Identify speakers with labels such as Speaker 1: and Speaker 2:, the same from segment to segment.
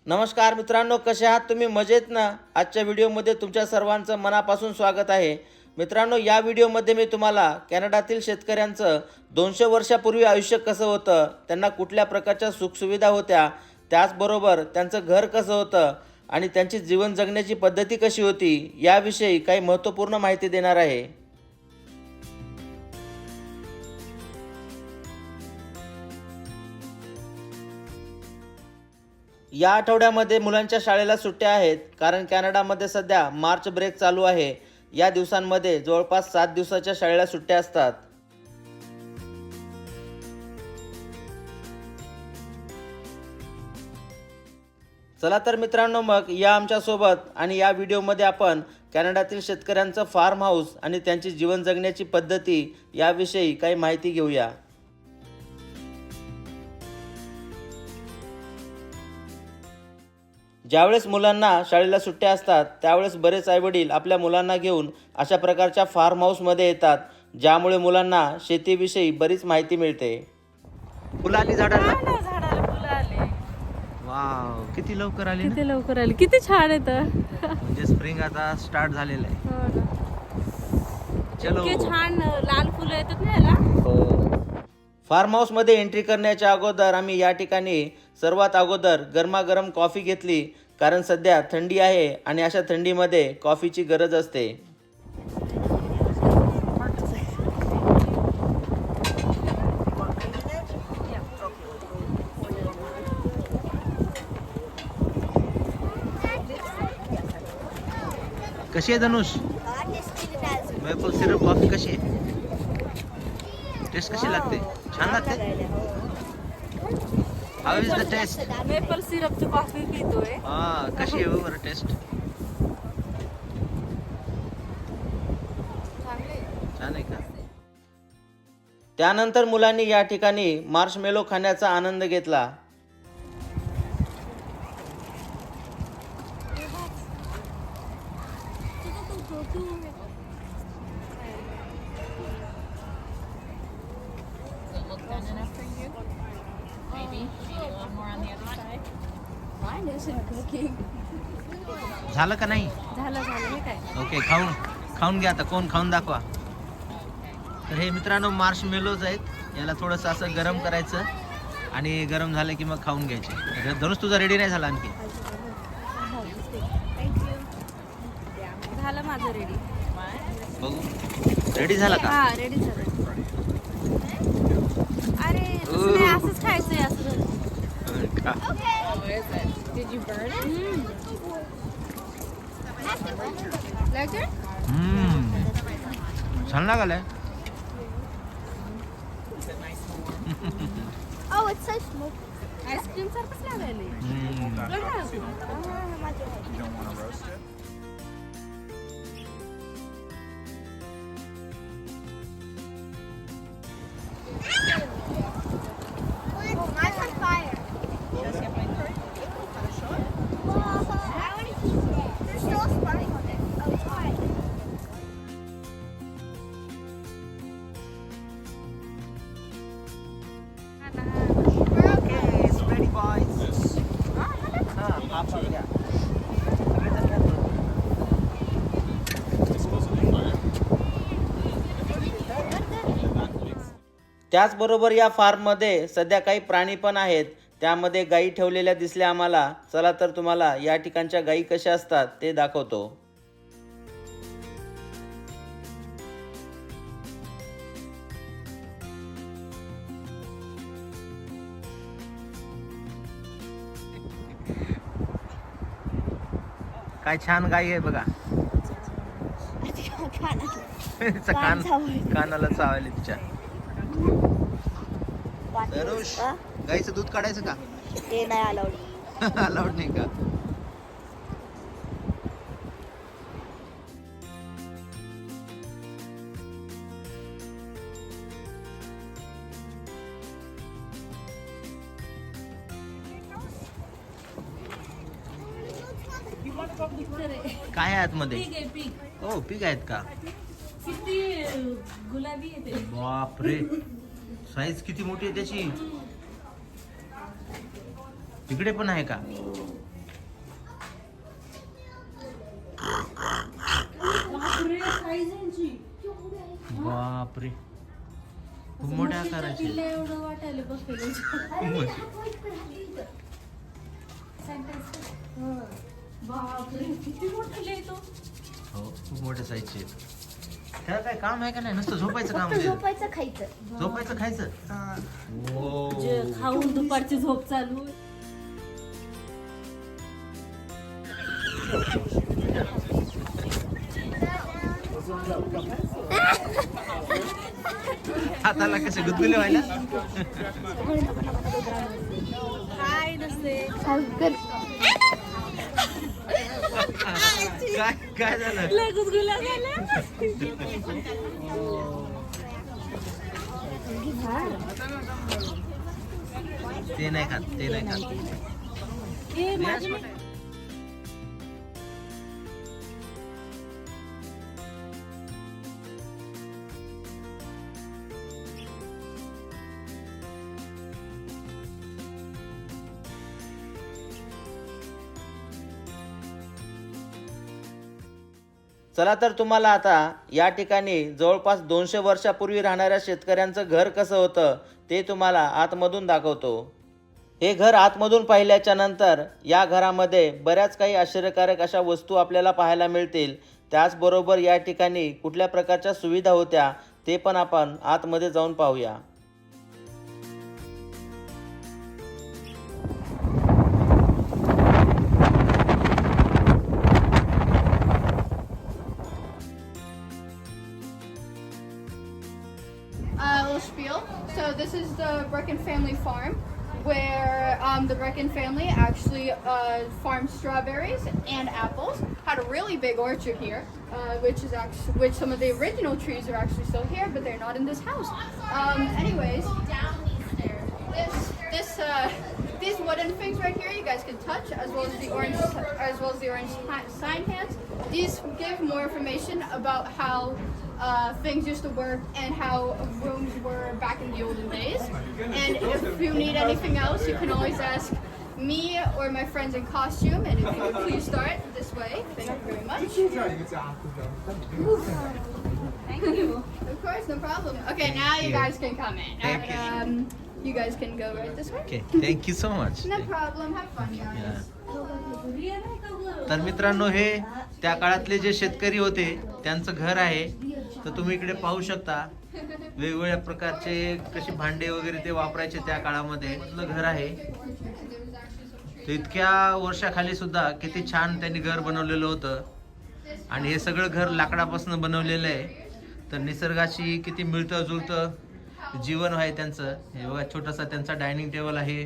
Speaker 1: नमस्कार मित्रांनो, कसे आहात तुम्ही? मजेत ना? आजच्या व्हिडिओमध्ये तुमच्या सर्वांचं मनापासून स्वागत आहे. मित्रांनो, या व्हिडिओमध्ये मी तुम्हाला कॅनडातील शेतकऱ्यांचं 200 वर्षापूर्वी आयुष्य कसं होतं, त्यांना कुठल्या प्रकारच्या सुखसुविधा होत्या, त्याचबरोबर त्यांचं घर कसं होतं आणि त्यांची जीवन जगण्याची पद्धती कशी होती, याविषयी काही महत्त्वपूर्ण माहिती देणार आहे. या आठवड्यामध्ये मुलांच्या शाळेला सुट्ट्या आहेत, कारण कॅनडामध्ये सध्या मार्च ब्रेक चालू आहे. या दिवसांमध्ये जवळपास 7 दिवसाच्या शाळेला सुट्ट्या असतात. चला तर मित्रांनो, मग या आमच्यासोबत आणि या व्हिडिओमध्ये आपण कॅनडातील शेतकऱ्यांचं फार्म हाऊस आणि त्यांची जीवन जगण्याची पद्धती याविषयी काही माहिती घेऊया. ज्यावेळेस मुलांना शाळेला सुट्ट्या असतात त्यावेळेस बरेच आईवडील आपल्या मुलांना घेऊन अशा प्रकारच्या फार्म हाऊसमध्ये येतात, ज्यामुळे मुलांना शेतीविषयी बरीच माहिती मिळते. फुलं आली झाडाला?
Speaker 2: झाडाला फुलं आले.
Speaker 1: वाव, किती लवकर आली ना?
Speaker 2: किती लवकर आले, किती छान येतं.
Speaker 1: म्हणजे स्प्रिंग आता स्टार्ट झालेलं आहे. चलो.
Speaker 2: इतके छान लाल फुलं येतात ना याला.
Speaker 1: फार्म हाऊसमध्ये एंट्री करण्याच्या अगोदर आम्ही या ठिकाणी सर्वात अगोदर गरमागरम कॉफी घेतली, कारण सध्या थंडी आहे आणि अशा थंडीमध्ये कॉफीची गरज असते. कशी आहे धनुष? मेपल सिरप कॉफी कशी आहे? टेस्ट कशी लागते? छान लागते? How is the taste?
Speaker 2: Maple सिरपची कॉफी पितोय.
Speaker 1: कशी आहे बरं टेस्ट? छान आहे का? त्यानंतर मुलांनी या ठिकाणी मार्शमेलो खाण्याचा आनंद घेतला. झालं का नाही?
Speaker 2: झालं हे काय?
Speaker 1: ओके, खाऊन घ्या. आता कोण खाऊन दाखवा. तर हे मित्रांनो मार्शमेलोज आहेत. याला थोडंसं असं गरम करायचं आणि गरम झालं की मग खाऊन घ्यायचे. धनुष तुझा रेडी नाही झाला आणखी?
Speaker 2: झालं माझं रेडी.
Speaker 1: बघू, रेडी झाला का?
Speaker 2: हा, रेडी झालं. अरे तसं नाही, असंच खायचंय असं.
Speaker 1: का?
Speaker 2: Did you burn it? Like it?
Speaker 1: छान लागलाय.
Speaker 3: Oh, it's so smooth.
Speaker 2: Ice cream सारखंच लागायले.
Speaker 3: Oh, mine's on fire. I want to eat it. There's still a spark on it. Oh, it's fine.
Speaker 1: Okay, it's ready, boys. Papa, yeah. त्याचबरोबर या फार्ममध्ये सध्या काही प्राणी पण आहेत. त्यामध्ये गायी ठेवलेल्या दिसल्या आम्हाला. चला तर तुम्हाला या ठिकाणच्या गायी कशा असतात ते दाखवतो. काय छान गाई आहे बघा. तिचा कानाला चावले तिच्या. धनुष, गाईचं दूध काढायचं का?
Speaker 3: ते नाही अलाउड.
Speaker 1: अलाउड नाही का? काय आहे आतमध्ये? हो, पीक आहेत का?
Speaker 2: किती गुलाबी येते.
Speaker 1: बापरे, साईज किती मोठी आहे त्याची. इकडे पण आहे का? बापरे खूप मोठ्या आकाराचे.
Speaker 2: एवढं वाटायला बसलेलं. बापरे किती मोठं येतो.
Speaker 1: हो खूप मोठ्या साईजचे आहेत. त्याला काय काम आहे का नाही, नुसतं झोपायचं काम आहे.
Speaker 3: झोपायचं खायचं.
Speaker 1: झोपायचं खायचं. हो.
Speaker 2: जे खाऊन दुपारची झोप चालू.
Speaker 1: हाताला कसे गुदगुले व्हायला.
Speaker 2: काय नसते.
Speaker 1: काय काय झालं.
Speaker 2: लय गुदगुल्या झाल्या.
Speaker 1: ते नाही खात, ते नाही खात.
Speaker 2: हे माझी
Speaker 1: चला तर तुम्हाला आता या ठिकाणी जवळपास 200 वर्षापूर्वी राहणाऱ्या शेतकऱ्यांचं घर कसं होतं ते तुम्हाला आतमधून दाखवतो. हे घर आतमधून पाहिल्याच्या नंतर या घरामध्ये बऱ्याच काही आश्चर्यकारक अशा वस्तू आपल्याला पाहायला मिळतील. त्याचबरोबर या ठिकाणी कुठल्या प्रकारच्या सुविधा होत्या ते पण आपण आतमध्ये जाऊन पाहूया.
Speaker 3: Little spiel. So this is the Brecken family farm, where the Brecken family actually farmed strawberries and apples. Had a really big orchard here, which some of the original trees are actually still here, but they're not in this house. Anyways, these wooden things right here you guys can touch, as well as the orange sign hands. These give more information about how things used to work and how rooms were back in the olden days. And if you need anything else, you can always ask me or my friends in costume. And if you could please start this way, thank you very much.
Speaker 2: Thank you.
Speaker 3: Of course, no problem. Okay, now you guys can come in.
Speaker 1: Thank you.
Speaker 3: You guys can go right this way.
Speaker 1: Okay, thank you so much.
Speaker 3: No problem. Have fun, guys.
Speaker 1: तर मित्रांनो, हे त्या काळातले जे शेतकरी होते त्यांचं घर आहे. तर तुम्ही इकडे पाहू शकता वेगवेगळ्या प्रकारचे कशी भांडे वगैरे ते वापरायचे त्या काळामध्ये. घर आहे तर इतक्या वर्षाखाली सुद्धा किती छान त्यांनी घर बनवलेलं होतं. आणि हे सगळं घर लाकडापासून बनवलेलं आहे. तर निसर्गाशी किती मिळतं जुळतं जीवन आहे त्यांचं. हे बघा, छोटासा त्यांचा डायनिंग टेबल आहे,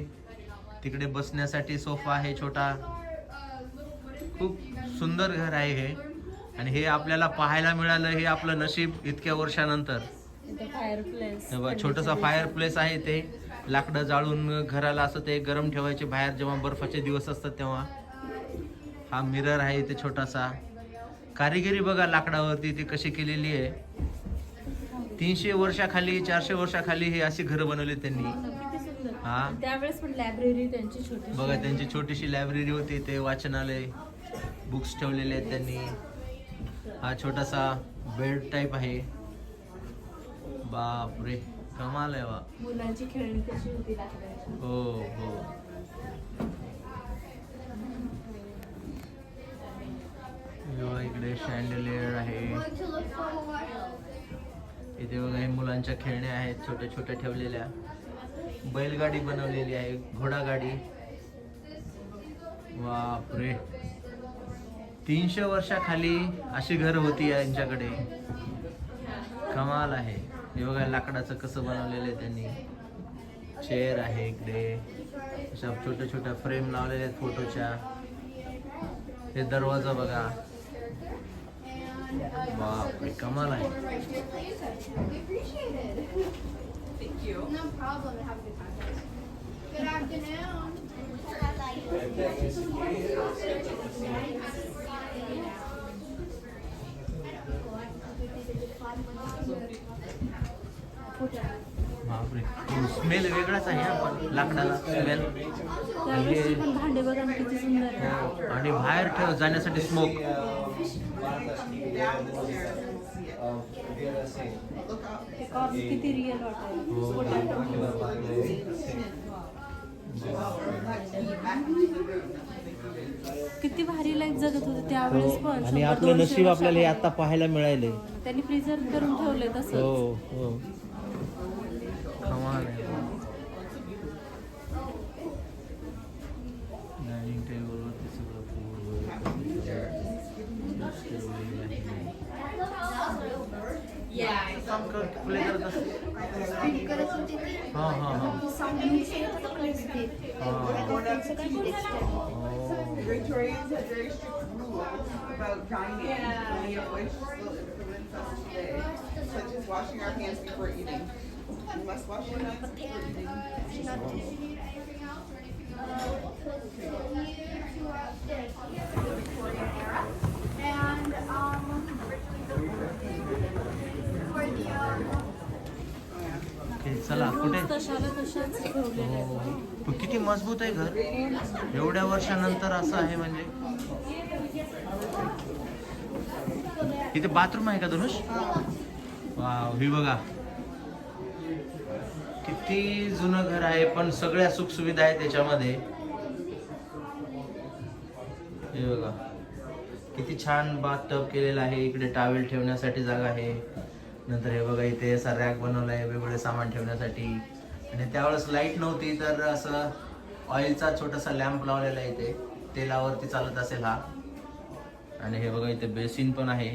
Speaker 1: तिकडे बसण्यासाठी सोफा आहे छोटा. खूप सुंदर घर आहे हे. आणि हे आपल्याला पाहायला मिळालं हे आपलं नशीब इतक्या वर्षानंतर.
Speaker 2: फायरप्लेस.
Speaker 1: हे बघा, छोटासा फायर प्लेस आहे. ते लाकडं जाळून घराला असं ते गरम ठेवायचे बाहेर जेव्हा बर्फाचे दिवस असतात तेव्हा. हा मिरर आहे इथे छोटासा. कारिगिरी बघा लाकडावरती ती कशी केलेली आहे. 300 वर्षाखाली 400 वर्षाखाली हे अशी घरं बनवली त्यांनी. हा
Speaker 2: त्यावेळेस पण लायब्ररी त्यांची छोटी
Speaker 1: बघा, त्यांची छोटीशी लायब्ररी होती, ते वाचनालय, बुक्स ठेवलेले आहेत त्यांनी. हा छोटासा बेड टाईप आहे. बापरे, कमाल आहे वा.
Speaker 2: मुलांची खेळणी कशी होती लाकडाची.
Speaker 1: हो हो. इकडे शँडलियर आहे. इथे बघा, हे मुलांच्या खेळण्या आहेत छोट्या छोट्या ठेवलेल्या. बैलगाडी बनवलेली आहे, घोडागाडी. बापरे, 300 वर्षाखाली अशी घर होती यांच्याकडे. कमाल आहे. हे बघा लाकडाचं कसं बनवलेलं आहे त्यांनी. चेअर आहे इकडे, अशा छोट्या छोट्या फ्रेम लावलेल्या आहेत फोटोच्या. हे दरवाजा बघा. बापरे, कमाल आहे.
Speaker 3: Thank you. No problem. Have a good time, guys. Good afternoon.
Speaker 1: बापरे, स्मेल वेगळाच आहे हा, पण लाकडाला स्मेल.
Speaker 2: त्यावेळेसचे पण भांडे बघा ना किती सुंदर आहे.
Speaker 1: आणि बाहेर ठेव जाण्यासाठी स्मोक.
Speaker 2: ते कॉर्न किती रिअल किती भारी लाईफ जगत होते त्यावेळेस पण.
Speaker 1: आणि
Speaker 2: 100-200
Speaker 1: आपलं नशीब आपल्याला हे
Speaker 2: वर्षापूर्वी.
Speaker 1: आता पाहायला मिळाले.
Speaker 2: त्यांनी प्रिझर्व करून ठेवले तसं.
Speaker 1: हो हो, कमाल आहे. डायनिंग टेबलवरती सगळं फूड काम प्ले करत असते. हां हां हां.
Speaker 4: Victorians had very strict rules about dining, many of which still influence us today, such as washing our hands before eating. We must wash our hands before eating.
Speaker 1: Okay, चला कुठे.
Speaker 2: तशाला तशाच ठेवलेले आहेत.
Speaker 1: पण किती मजबूत आहे घर, एवढ्या वर्षानंतर असं आहे म्हणजे. इथे बाथरूम आहे का धनुष? वाव, ही बघा किती जुनं घर आहे, पण सगळ्या सुखसुविधा आहेत त्याच्यामध्ये. हे बघा किती छान बाथटब केलेलं आहे. इकडे टॉवेल ठेवण्यासाठी जागा आहे. नंतर हे बघा इथे असा रॅक बनवला आहे वेगवेगळे सामान ठेवण्यासाठी. आणि त्यावेळेस लाईट नव्हती तर असं ऑइलचा छोटासा लॅम्प लावलेला आहे इथे, तेलावरती चालत असेल हा. आणि हे बघा इथे बेसिन पण आहे.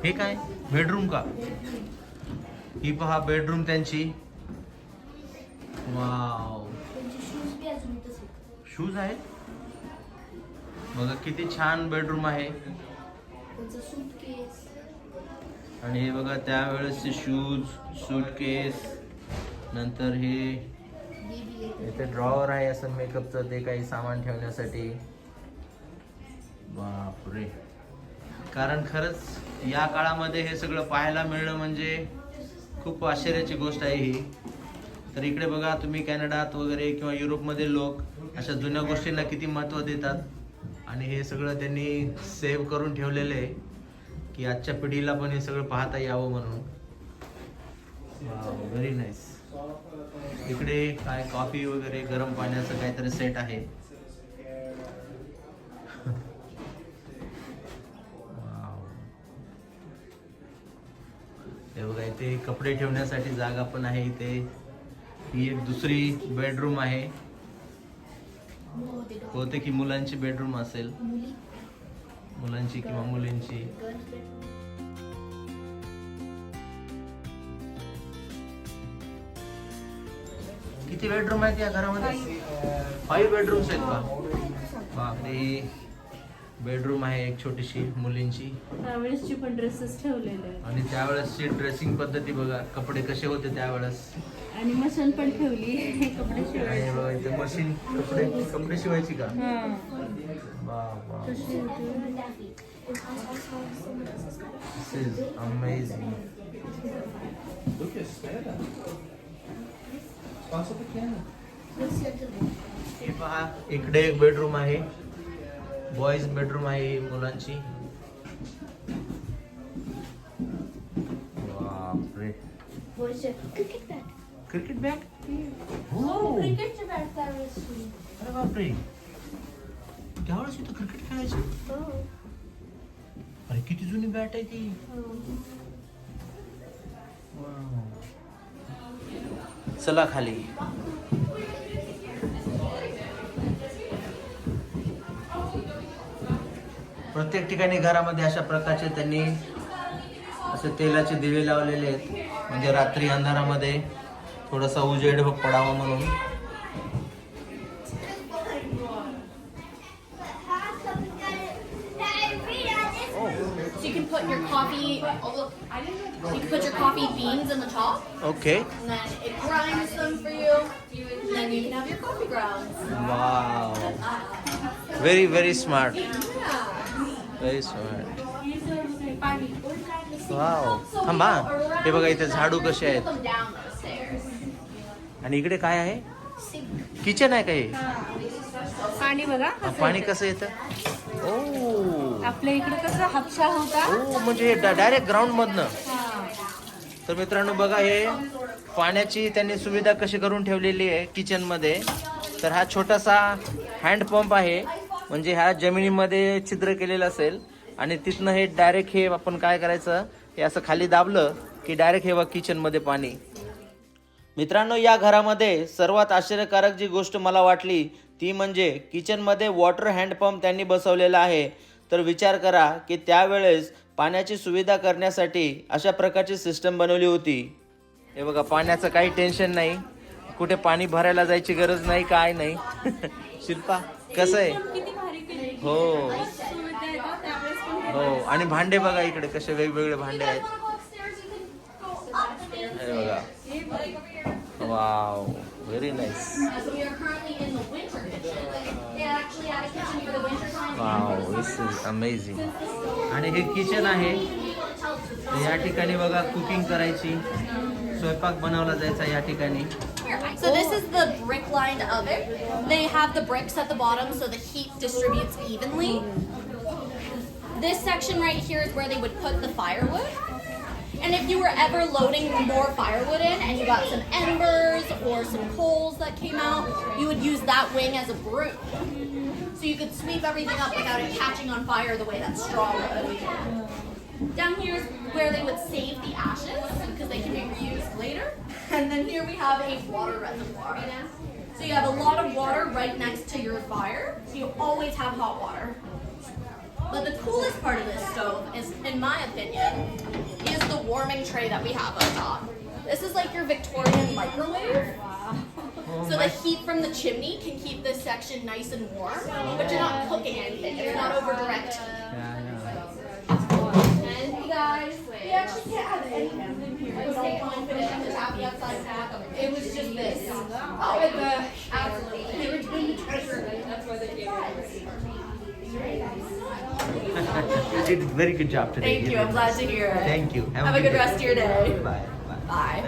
Speaker 1: हे काय बेडरूम का? ही पहा बेडरूम त्यांची. वाव, शूज आहेत बघा किती छान बेडरूम आहे. आणि हे बघा त्यावेळेसचे शूज, सूटकेस. नंतर हे इथे ड्रॉवर आहे असं मेकअपचं, ते काही सामान ठेवण्यासाठी. बापरे, कारण खरंच या काळामध्ये हे सगळं पाहायला मिळणं म्हणजे खूप आश्चर्याची गोष्ट आहे ही. तर इकडे बघा तुम्ही कॅनडात वगैरे किंवा युरोपमध्ये लोक अशा जुन्या गोष्टींना किती महत्त्व देतात. आणि हे सगळं त्यांनी सेव्ह करून ठेवलेलं आहे की आजच्या पिढीला पण हे सगळं पाहता यावं म्हणून. Very nice. इकडे काय कॉफी वगैरे गरम पाण्याचं काहीतरी सेट आहे. हे बघा इथे कपडे ठेवण्यासाठी जागा पण आहे इथे. ही एक दुसरी बेडरूम आहे, होते की मुलांची बेडरूम असेल, मुलांची किंवा मुलींची. किती बेडरूम आहेत या घरामध्ये? 5 बेडरूम्स आहेत का? बापरे, बेडरूम आहे एक छोटीशी मुलींची.
Speaker 2: त्यावेळेसची पण ड्रेसेस ठेवलेले आहेत.
Speaker 1: आणि त्यावेळेसची ड्रेसिंग पद्धती बघा, कपडे कसे होते त्यावेळेस.
Speaker 2: आणि मशीन पण ठेवली कपडे शिवायची.
Speaker 1: आणि बघा इथे मशीन, कपडे शिवायची का?
Speaker 2: कशी होती?
Speaker 1: This is amazing. हे पहा इकडे एक बेडरूम आहे, बॉईज बेडरूम आहे मुलांची. बापरे, क्रिकेट बॅट. हो, अरे बापरे, त्यावेळेस इथं क्रिकेट खेळायची. अरे किती जुनी बॅट आहे ती. चला खाली. प्रत्येक ठिकाणी घरामध्ये अशा प्रकारचे त्यांनी असे तेलाचे दिवे लावलेले आहेत, म्हणजे रात्री अंधारामध्ये थोडासा उजेड पडावा म्हणून.
Speaker 3: So you can put your coffee. You can put your coffee beans in the top,
Speaker 1: okay.
Speaker 3: and then it grinds them for you. And then you can have your coffee grounds.
Speaker 1: Wow, very very smart, very smart. Wow थांबा, हे बघा इथे झाडू कसे आहेत. आणि इकडे काय आहे? किचन आहे का हे?
Speaker 2: पाणी बघा
Speaker 1: पाणी कसं येतं? ओ
Speaker 2: आपल्या इकडे कसं हापशा होता.
Speaker 1: ओ म्हणजे डायरेक्ट ग्राउंड मधनं. तर मित्रांनो बघा, हे पाण्याची त्यांनी सुविधा कशी करून ठेवलेली आहे किचन मध्ये. तर हा छोटासा हँडपंप आहे, म्हणजे ह्या जमिनीमध्ये छिद्र केलेलं असेल आणि तिथनं हे डायरेक्ट हे आपण काय करायचं, हे असं खाली दाबलं की डायरेक्ट हे बघ किचन मध्ये पाणी. मित्रांनो, या घरामध्ये सर्वात आश्चर्यकारक जी गोष्ट मला वाटली ती म्हणजे किचनमध्ये वॉटर हँडपंप त्यांनी बसवलेला आहे. तर विचार करा की त्यावेळेस पाण्याची सुविधा करण्यासाठी अशा प्रकारची सिस्टम बनवली होती. हे बघा, पाण्याचं काही टेन्शन नाही, कुठे पाणी भरायला जायची गरज नाही, काय नाही. शिल्पा कसं आहे?
Speaker 2: किती भारी केली.
Speaker 1: हो
Speaker 2: सुविधा आहे ना, त्यावेळेस पण
Speaker 1: हो. आणि भांडे बघा इकडे कसे वेगवेगळे भांडे आहेत. हे बघा, wow, very nice. Wow, this is amazing. आणि हे किचन आहे, या ठिकाणी बघा कुकिंग करायची, स्वयंपाक बनवला जायचा या ठिकाणी.
Speaker 5: So this is the brick-lined oven. They have the bricks at the bottom so the heat distributes evenly. This section right here is where they would put the firewood. And if you were ever loading more firewood in and you got some embers or some coals that came out, you would use that wing as a broom. So you could sweep everything up without it catching on fire the way that straw would. Down here is where they would save the ashes because they can be reused later. And then here we have a water reservoir. So you have a lot of water right next to your fire. So you always have hot water. But the coolest part of this stove is, in my opinion, is the warming tray that we have on top. This is like your Victorian microwave. So the heat from the chimney can keep this section nice and warm, but you're not cooking anything. It's not over direct. And you guys, we actually can't have any food in here. We don't want to finish this happy outside snack. It was just this. Oh, with the absolutely. They were doing the treasure. That's why they
Speaker 1: You did a very good job today.
Speaker 5: Thank you. I'm glad to hear it.
Speaker 1: Thank you.
Speaker 5: Have a good rest of your day.
Speaker 1: Bye.
Speaker 5: Bye.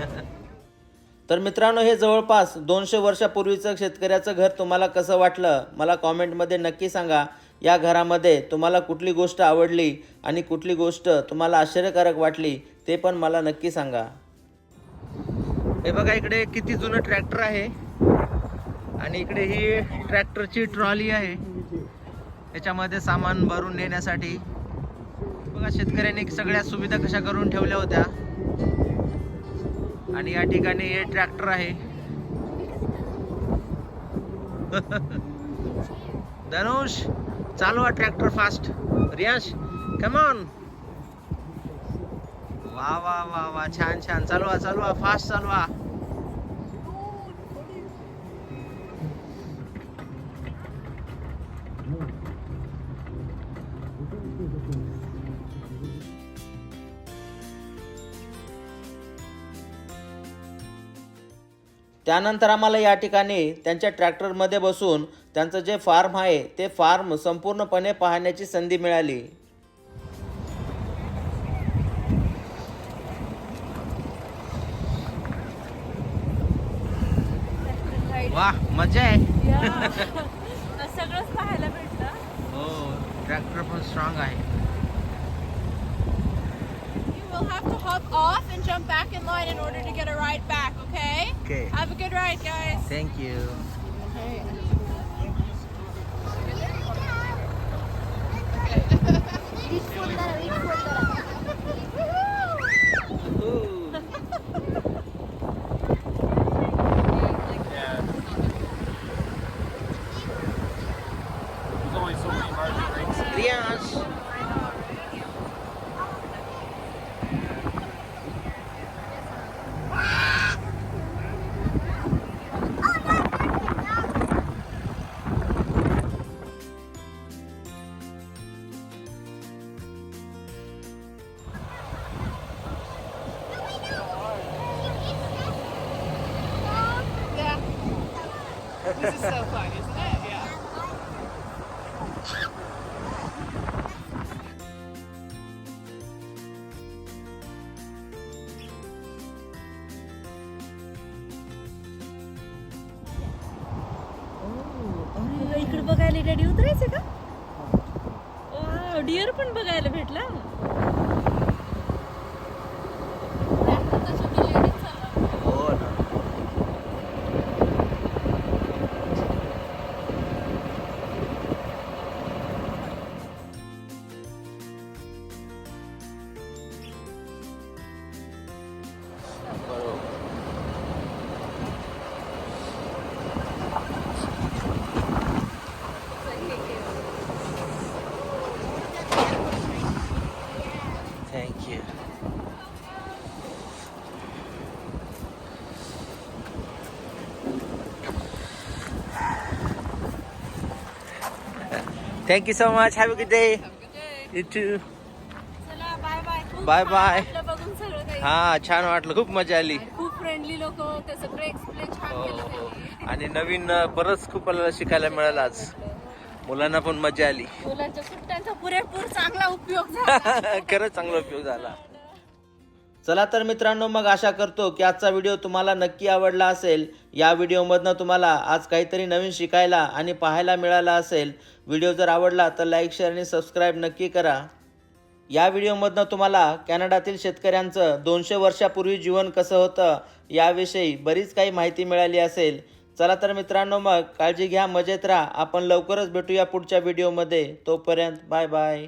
Speaker 1: तर मित्रांनो, हे जवळपास 200 वर्षापूर्वीचं शेतकऱ्याचं घर तुम्हाला कसं वाटलं मला कॉमेंटमध्ये नक्की सांगा. या घरामध्ये तुम्हाला कुठली गोष्ट आवडली आणि कुठली गोष्ट तुम्हाला आश्चर्यकारक वाटली ते पण मला नक्की सांगा. हे बघा, इकडे किती जुनं ट्रॅक्टर आहे आणि इकडे ही ट्रॅक्टरची ट्रॉली आहे, त्याच्यामध्ये सामान भरून नेण्यासाठी. बघा, शेतकऱ्यांनी सगळ्या सुविधा कशा करून ठेवल्या होत्या. आणि या ठिकाणी हे ट्रॅक्टर आहे. धनुष चालवा tractor fast. Riyash come on. वा वा वा वा, छान छान, चालवा चालवा, फास्ट चालवा. त्यानंतर आम्हाला या ठिकाणी त्यांच्या ट्रॅक्टरमध्ये बसून त्यांचं जे फार्म आहे ते फार्म संपूर्णपणे पाहण्याची संधी मिळाली. वा, मजा आहे.
Speaker 2: सगळंच पाहायला भेटलं.
Speaker 1: हो, ट्रॅक्टर पण स्ट्रॉंग आहे.
Speaker 3: We'll have to hop off and jump back in line in order to get a ride back, okay?
Speaker 1: Okay.
Speaker 3: Have a good ride, guys.
Speaker 1: Thank you. Riyash.
Speaker 3: This is so fun, isn't it? Yeah.
Speaker 2: बघायला daddy उतरायचं का? Wow, dear पण बघायला भेटला.
Speaker 1: हो ना. Thank you. Thank you so much. Have a good day. You too.
Speaker 2: चला bye bye.
Speaker 1: Bye bye.
Speaker 2: बघून सगळं काही
Speaker 1: हा, छान वाटलं, खूप मजा आली.
Speaker 2: खूप फ्रेंडली लोक होते, सगळे एक्सप्लेन छान
Speaker 1: हो
Speaker 2: केलं
Speaker 1: हो.
Speaker 2: त्यांनी.
Speaker 1: आणि नवीन बरंच खूप आपल्याला शिकायला मिळालं आज. मुलांना पण मजा आली.
Speaker 2: मुलांच्या सुट्ट्यांचा पुरेपूर चांगला उपयोग झाला.
Speaker 1: खरंच चांगला उपयोग झाला. चला तर मित्रांनो, मग आशा करतो की आजचा व्हिडिओ तुम्हाला नक्की आवडला असेल. या व्हिडिओमधनं तुम्हाला आज काहीतरी नवीन शिकायला आणि पाहायला मिळालं असेल. व्हिडिओ जर आवडला तर लाईक, शेअर आणि सबस्क्राईब नक्की करा. या व्हिडिओमधनं तुम्हाला कॅनडातील शेतकऱ्यांचं 200 वर्षापूर्वी जीवन कसं होतं याविषयी बरीच काही माहिती मिळाली असेल. चला तर मित्रांनो, मग काळजी घ्या, मजेत राहा. आपण लवकरच भेटूया पुढच्या व्हिडिओमध्ये. तोपर्यंत बाय बाय.